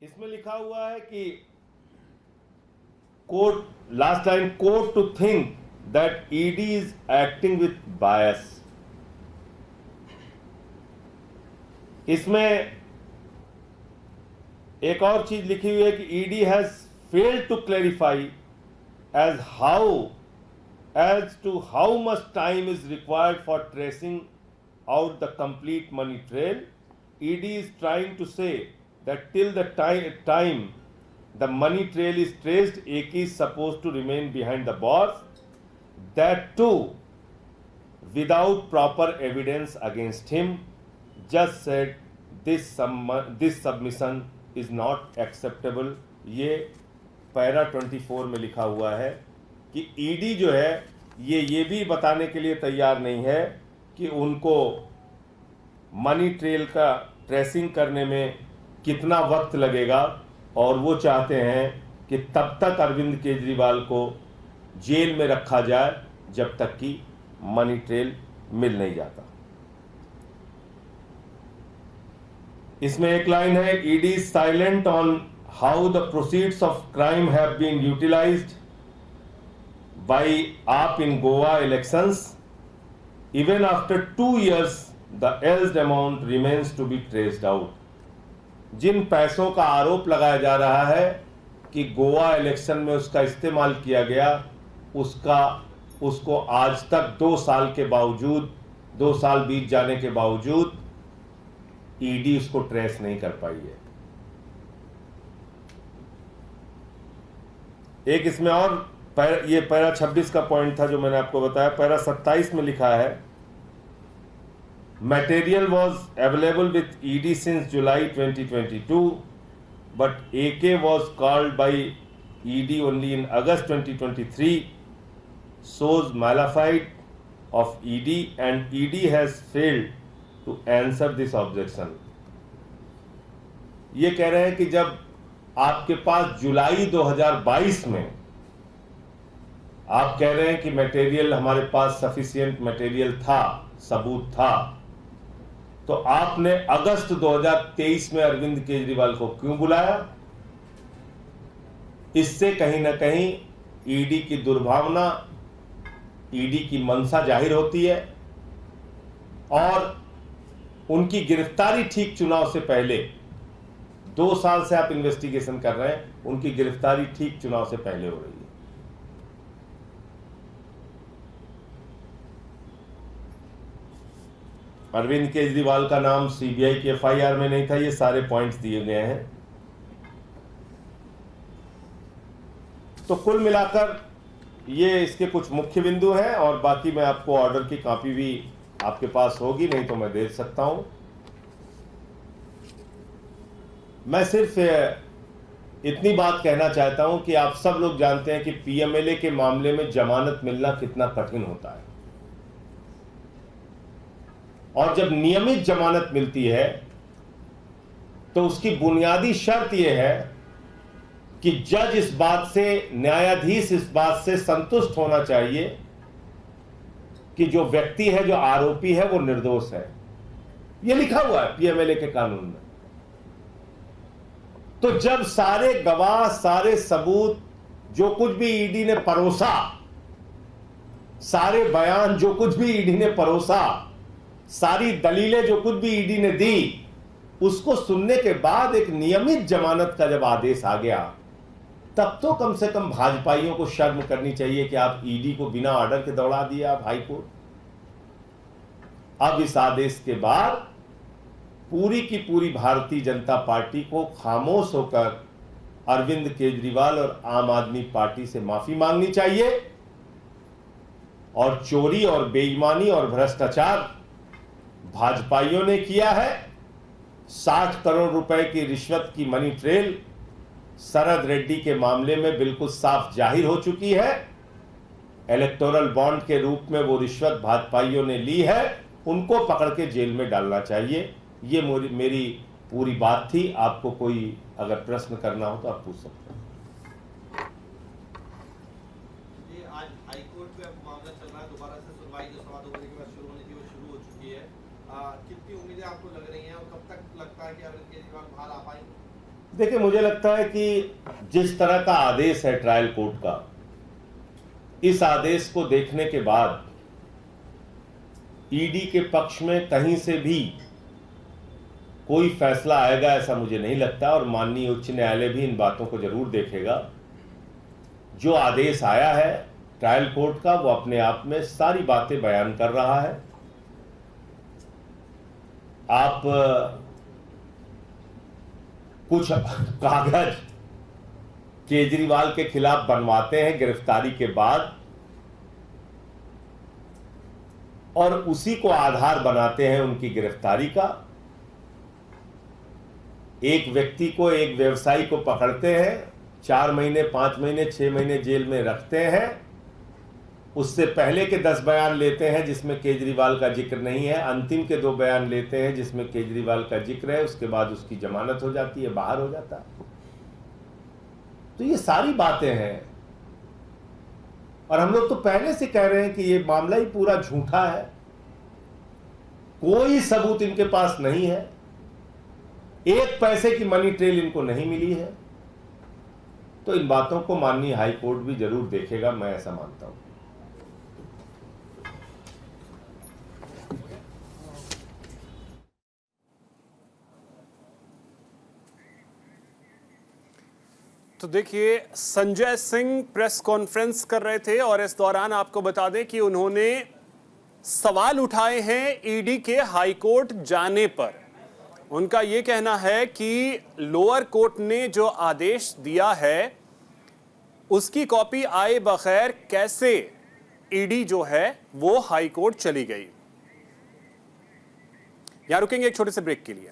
इसमें लिखा हुआ है कि court, last line, court to think that ED is acting with bias. इसमें एक और चीज लिखी हुई है कि ED has failed to clarify as to how much time is required for tracing out the complete money trail. ED is trying to say that till the time the money trail is traced, AK is supposed to remain behind the boss. That too without proper evidence against him. Just said this submission is not acceptable. ये para 24 में लिखा हुआ है कि ED जो है ये भी बताने के लिए तैयार नहीं है कि उनको मनी ट्रेल का ट्रेसिंग करने में कितना वक्त लगेगा, और वो चाहते हैं कि तब तक अरविंद केजरीवाल को जेल में रखा जाए जब तक कि मनी ट्रेल मिल नहीं जाता। इसमें एक लाइन है, ED is silent on how the proceeds of crime have been utilised by AAP in Goa elections. Even after 2 years, the alleged amount remains to be traced out. जिन पैसों का आरोप लगाया जा रहा है कि गोवा इलेक्शन में उसका इस्तेमाल किया गया, उसको आज तक 2 साल के बावजूद, 2 साल बीत जाने के बावजूद ईडी उसको ट्रेस नहीं कर पाई है। एक इसमें और ये पैरा 26 का पॉइंट था जो मैंने आपको बताया। पैरा 27 में लिखा है, material was available with ED since July 2022 but AK was called by ED only in August 2023, shows malafide of ED and ED has failed to answer this objection. ये कह रहे हैं कि जब आपके पास जुलाई 2022 में आप कह रहे हैं कि मटेरियल हमारे पास सफिशिएंट मटेरियल था, सबूत था, तो आपने अगस्त 2023 में अरविंद केजरीवाल को क्यों बुलाया? इससे कहीं ना कहीं ईडी की दुर्भावना, ईडी की मंशा जाहिर होती है, और उनकी गिरफ्तारी ठीक चुनाव से पहले, 2 साल से आप इन्वेस्टिगेशन कर रहे हैं, उनकी गिरफ्तारी ठीक चुनाव से पहले हो रही है। अरविंद केजरीवाल का नाम सीबीआई की एफआईआर में नहीं था। ये सारे पॉइंट्स दिए गए हैं। तो कुल मिलाकर ये इसके कुछ मुख्य बिंदु हैं, और बाकी मैं आपको ऑर्डर की कॉपी भी आपके पास होगी, नहीं तो मैं दे सकता हूं। मैं सिर्फ इतनी बात कहना चाहता हूं कि आप सब लोग जानते हैं कि पीएमएलए के मामले में जमानत मिलना कितना कठिन होता है, और जब नियमित जमानत मिलती है तो उसकी बुनियादी शर्त यह है कि जज इस बात से, न्यायाधीश इस बात से संतुष्ट होना चाहिए कि जो व्यक्ति है, जो आरोपी है, वो निर्दोष है। यह लिखा हुआ है पीएमएलए के कानून में। तो जब सारे गवाह, सारे सबूत, जो कुछ भी ईडी ने परोसा, सारे बयान जो कुछ भी ईडी ने परोसा, सारी दलीलें जो कुछ भी ईडी ने दी, उसको सुनने के बाद एक नियमित जमानत का जब आदेश आ गया, तब तो कम से कम भाजपाइयों को शर्म करनी चाहिए कि आप ईडी को बिना ऑर्डर के दौड़ा दिया आप हाईकोर्ट। अब इस आदेश के बाद पूरी की पूरी भारतीय जनता पार्टी को खामोश होकर अरविंद केजरीवाल और आम आदमी पार्टी से माफी मांगनी चाहिए, और चोरी और बेईमानी और भ्रष्टाचार भाजपाइयों ने किया है। 60 करोड़ रुपए की रिश्वत की मनी ट्रेल शरद रेड्डी के मामले में बिल्कुल साफ जाहिर हो चुकी है। इलेक्टोरल बॉन्ड के रूप में वो रिश्वत भाजपाइयों ने ली है, उनको पकड़ के जेल में डालना चाहिए। ये मेरी पूरी बात थी। आपको कोई अगर प्रश्न करना हो तो आप पूछ सकते हैं। आज हाईकोर्ट में मामला चल रहा है, दोबारा से सुनवाई जो 2.25 बजे के बाद शुरू होनी थी वो शुरू हो चुकी है। कितनी उम्मीदें आपको लग रही हैं, और कब तक लगता है कि अरविंद केजरीवाल बाहर आ पाएंगे? देखिए, मुझे लगता है कि जिस तरह का आदेश है ट्रायल कोर्ट का, इस आदेश को देखने के बाद ईडी के पक्ष में कहीं से भी कोई फैसला आएगा ऐसा मुझे नहीं लगता, और माननीय उच्च न्यायालय भी इन बातों को जरूर देखेगा। जो आदेश आया है ट्रायल कोर्ट का, वो अपने आप में सारी बातें बयान कर रहा है। आप कुछ कागज केजरीवाल के खिलाफ बनवाते हैं गिरफ्तारी के बाद, और उसी को आधार बनाते हैं उनकी गिरफ्तारी का। एक व्यक्ति को, एक व्यवसायी को पकड़ते हैं, 4 महीने, 5 महीने, 6 महीने जेल में रखते हैं, उससे पहले के 10 बयान लेते हैं जिसमें केजरीवाल का जिक्र नहीं है, अंतिम के 2 बयान लेते हैं जिसमें केजरीवाल का जिक्र है, उसके बाद उसकी जमानत हो जाती है, बाहर हो जाता है। तो ये सारी बातें हैं, और हम लोग तो पहले से कह रहे हैं कि ये मामला ही पूरा झूठा है, कोई सबूत इनके पास नहीं है, 1 पैसे की मनी ट्रेल इनको नहीं मिली है। तो इन बातों को माननीय हाई कोर्ट भी जरूर देखेगा, मैं ऐसा मानता हूं। तो देखिए, संजय सिंह प्रेस कॉन्फ्रेंस कर रहे थे, और इस दौरान आपको बता दें कि उन्होंने सवाल उठाए हैं ईडी के हाई कोर्ट जाने पर। उनका यह कहना है कि लोअर कोर्ट ने जो आदेश दिया है उसकी कॉपी आए बगैर कैसे ईडी जो है वो हाई कोर्ट चली गई। यहां रुकेंगे एक छोटे से ब्रेक के लिए।